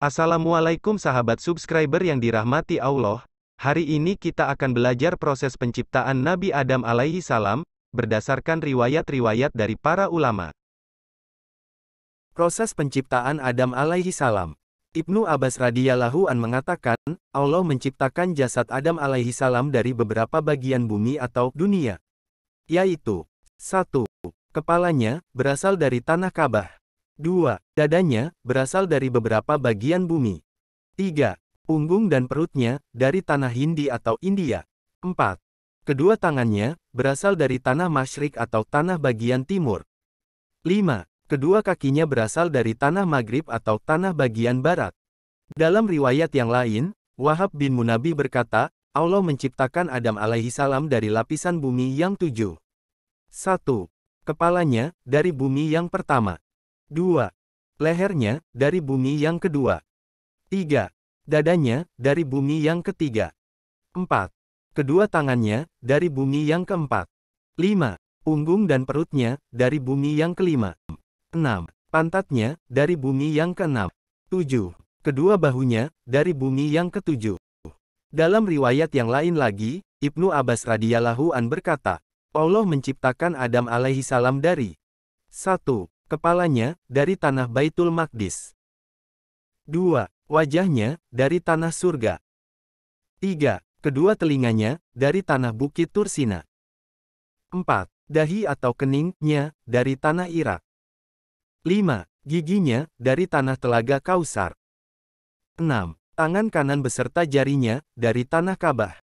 Assalamualaikum sahabat subscriber yang dirahmati Allah. Hari ini kita akan belajar proses penciptaan Nabi Adam alaihi salam, berdasarkan riwayat-riwayat dari para ulama. Proses penciptaan Adam alaihi salam. Ibnu Abbas radhiyallahu an mengatakan, Allah menciptakan jasad Adam alaihi salam dari beberapa bagian bumi atau dunia. Yaitu, 1. Kepalanya, berasal dari tanah Ka'bah. 2. Dadanya, berasal dari beberapa bagian bumi. 3. Punggung dan perutnya, dari tanah Hindi atau India. 4. Kedua tangannya, berasal dari tanah Masyrik atau tanah bagian timur. 5. Kedua kakinya berasal dari tanah Maghrib atau tanah bagian barat. Dalam riwayat yang lain, Wahab bin Munabi berkata, Allah menciptakan Adam alaihi salam dari lapisan bumi yang 7. 1. Kepalanya, dari bumi yang pertama. 2. Lehernya, dari bumi yang kedua. 3. Dadanya, dari bumi yang ketiga. 4. Kedua tangannya, dari bumi yang keempat. 5. Punggung dan perutnya, dari bumi yang kelima. 6. Pantatnya, dari bumi yang keenam. 7. Kedua bahunya, dari bumi yang ketujuh. Dalam riwayat yang lain lagi, Ibnu Abbas radhiyallahu an berkata, Allah menciptakan Adam alaihi salam dari 1. Kepalanya, dari tanah Baitul Maqdis. 2. Wajahnya, dari tanah surga. 3. Kedua telinganya, dari tanah Bukit Tursina. 4. Dahi atau keningnya, dari tanah Irak. 5. Giginya, dari tanah Telaga Kausar. 6. Tangan kanan beserta jarinya, dari tanah Ka'bah.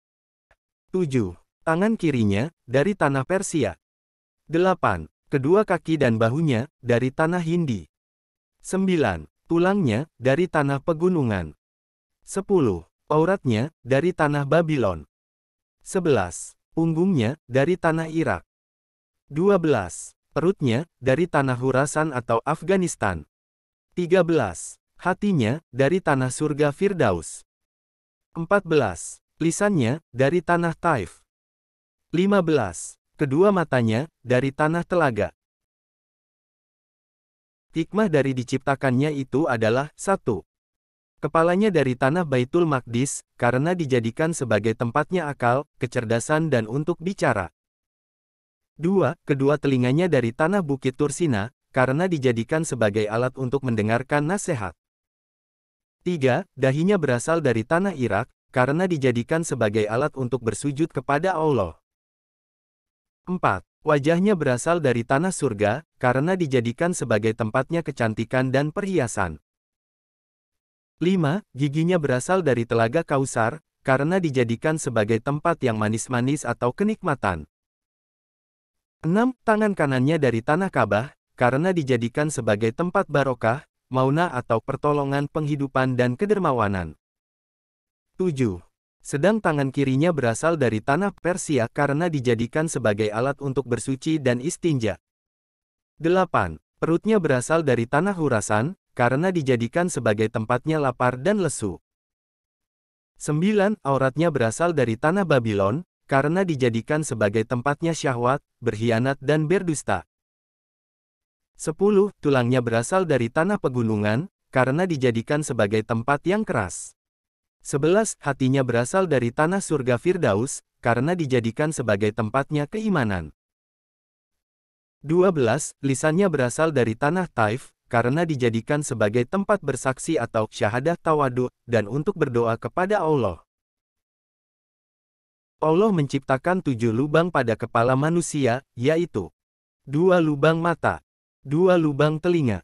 7. Tangan kirinya, dari tanah Persia. 8. Kedua kaki dan bahunya, dari tanah Hindi. 9. Tulangnya, dari tanah pegunungan. 10. Auratnya, dari tanah Babylon. 11. Punggungnya, dari tanah Irak. 12. Perutnya, dari tanah Khurasan atau Afghanistan. 13. Hatinya, dari tanah surga Firdaus. 14. Lisannya, dari tanah Taif. 15. Kedua matanya, dari tanah Telaga. Hikmah dari diciptakannya itu adalah 1. Kepalanya dari tanah Baitul Maqdis, karena dijadikan sebagai tempatnya akal, kecerdasan dan untuk bicara. 2. Kedua telinganya dari tanah Bukit Tursina, karena dijadikan sebagai alat untuk mendengarkan nasihat. 3. Dahinya berasal dari tanah Irak, karena dijadikan sebagai alat untuk bersujud kepada Allah. 4. Wajahnya berasal dari tanah surga, karena dijadikan sebagai tempatnya kecantikan dan perhiasan. 5. Giginya berasal dari Telaga Kausar, karena dijadikan sebagai tempat yang manis-manis atau kenikmatan. 6. Tangan kanannya dari tanah Ka'bah, karena dijadikan sebagai tempat barokah, maunah atau pertolongan penghidupan dan kedermawanan. 7. Sedang tangan kirinya berasal dari tanah Persia karena dijadikan sebagai alat untuk bersuci dan istinja. 8. Perutnya berasal dari tanah Khurasan, karena dijadikan sebagai tempatnya lapar dan lesu. 9. Auratnya berasal dari tanah Babylon, karena dijadikan sebagai tempatnya syahwat, berkhianat dan berdusta. 10. Tulangnya berasal dari tanah pegunungan, karena dijadikan sebagai tempat yang keras. 11. Hatinya berasal dari tanah surga Firdaus, karena dijadikan sebagai tempatnya keimanan. 12. Lisannya berasal dari tanah Taif, karena dijadikan sebagai tempat bersaksi atau syahadah tawadu, dan untuk berdoa kepada Allah. Allah menciptakan 7 lubang pada kepala manusia, yaitu 2 lubang mata, 2 lubang telinga,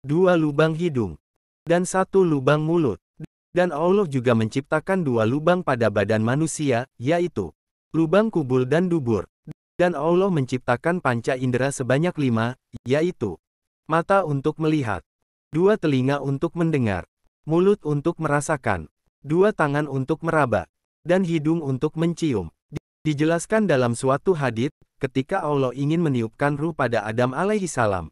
2 lubang hidung, dan 1 lubang mulut. Dan Allah juga menciptakan 2 lubang pada badan manusia, yaitu lubang kubul dan dubur. Dan Allah menciptakan panca indera sebanyak 5, yaitu mata untuk melihat, 2 telinga untuk mendengar, mulut untuk merasakan, 2 tangan untuk meraba, dan hidung untuk mencium. Dijelaskan dalam suatu hadits, ketika Allah ingin meniupkan ruh pada Adam alaihi salam.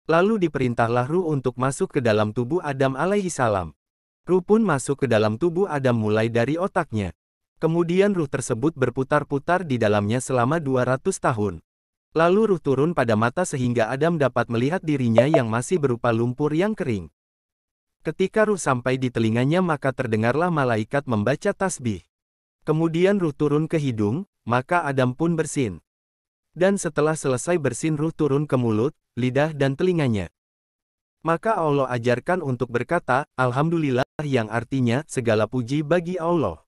Lalu diperintahlah ruh untuk masuk ke dalam tubuh Adam alaihi salam. Ruh pun masuk ke dalam tubuh Adam mulai dari otaknya. Kemudian ruh tersebut berputar-putar di dalamnya selama 200 tahun. Lalu ruh turun pada mata sehingga Adam dapat melihat dirinya yang masih berupa lumpur yang kering. Ketika ruh sampai di telinganya maka terdengarlah malaikat membaca tasbih. Kemudian ruh turun ke hidung, maka Adam pun bersin. Dan setelah selesai bersin ruh turun ke mulut, lidah dan telinganya. Maka Allah ajarkan untuk berkata, Alhamdulillah yang artinya, segala puji bagi Allah.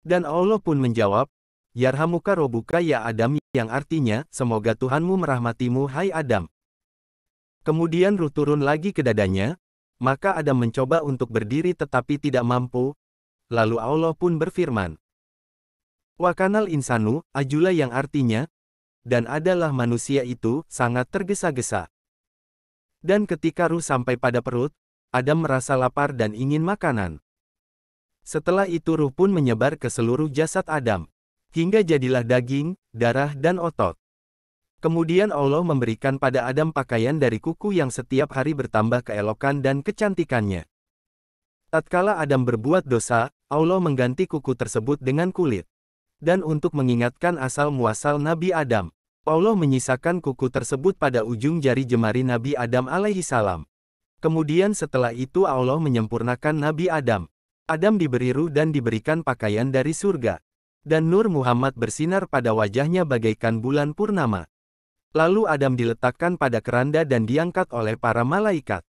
Dan Allah pun menjawab, Yarhamuka Robuka ya Adam yang artinya, semoga Tuhanmu merahmatimu hai Adam. Kemudian ruh turun lagi ke dadanya, maka Adam mencoba untuk berdiri tetapi tidak mampu, lalu Allah pun berfirman, Wa kanal insanu, ajula yang artinya, dan adalah manusia itu, sangat tergesa-gesa. Dan ketika ruh sampai pada perut, Adam merasa lapar dan ingin makanan. Setelah itu ruh pun menyebar ke seluruh jasad Adam, hingga jadilah daging, darah dan otot. Kemudian Allah memberikan pada Adam pakaian dari kuku yang setiap hari bertambah keelokan dan kecantikannya. Tatkala Adam berbuat dosa, Allah mengganti kuku tersebut dengan kulit. Dan untuk mengingatkan asal-muasal Nabi Adam, Allah menyisakan kuku tersebut pada ujung jari jemari Nabi Adam alaihi salam. Kemudian setelah itu Allah menyempurnakan Nabi Adam. Adam diberi ruh dan diberikan pakaian dari surga. Dan Nur Muhammad bersinar pada wajahnya bagaikan bulan purnama. Lalu Adam diletakkan pada keranda dan diangkat oleh para malaikat.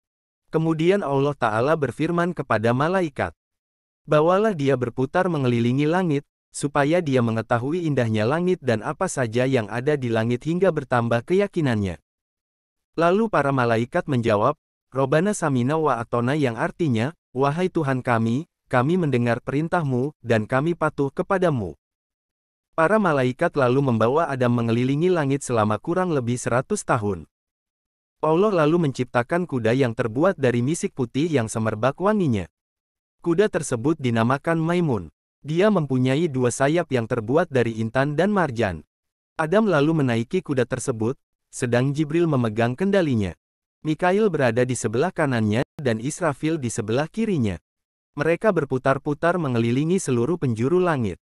Kemudian Allah Ta'ala berfirman kepada malaikat, Bawalah dia berputar mengelilingi langit, supaya dia mengetahui indahnya langit dan apa saja yang ada di langit hingga bertambah keyakinannya. Lalu para malaikat menjawab, Robbana Samina wa Atona yang artinya, Wahai Tuhan kami mendengar perintahmu, dan kami patuh kepadamu. Para malaikat lalu membawa Adam mengelilingi langit selama kurang lebih 100 tahun. Allah lalu menciptakan kuda yang terbuat dari misik putih yang semerbak wanginya. Kuda tersebut dinamakan Maimun. Dia mempunyai 2 sayap yang terbuat dari intan dan marjan. Adam lalu menaiki kuda tersebut, sedang Jibril memegang kendalinya. Mikail berada di sebelah kanannya, dan Israfil di sebelah kirinya. Mereka berputar-putar mengelilingi seluruh penjuru langit.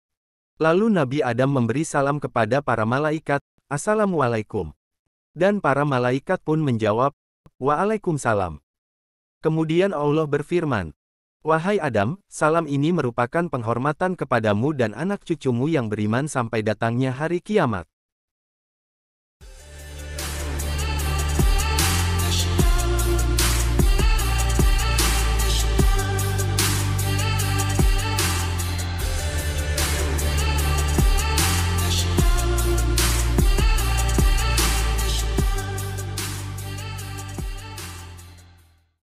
Lalu Nabi Adam memberi salam kepada para malaikat, Assalamualaikum. Dan para malaikat pun menjawab, Waalaikumsalam. Kemudian Allah berfirman, Wahai Adam, salam ini merupakan penghormatan kepadamu dan anak cucumu yang beriman sampai datangnya hari kiamat.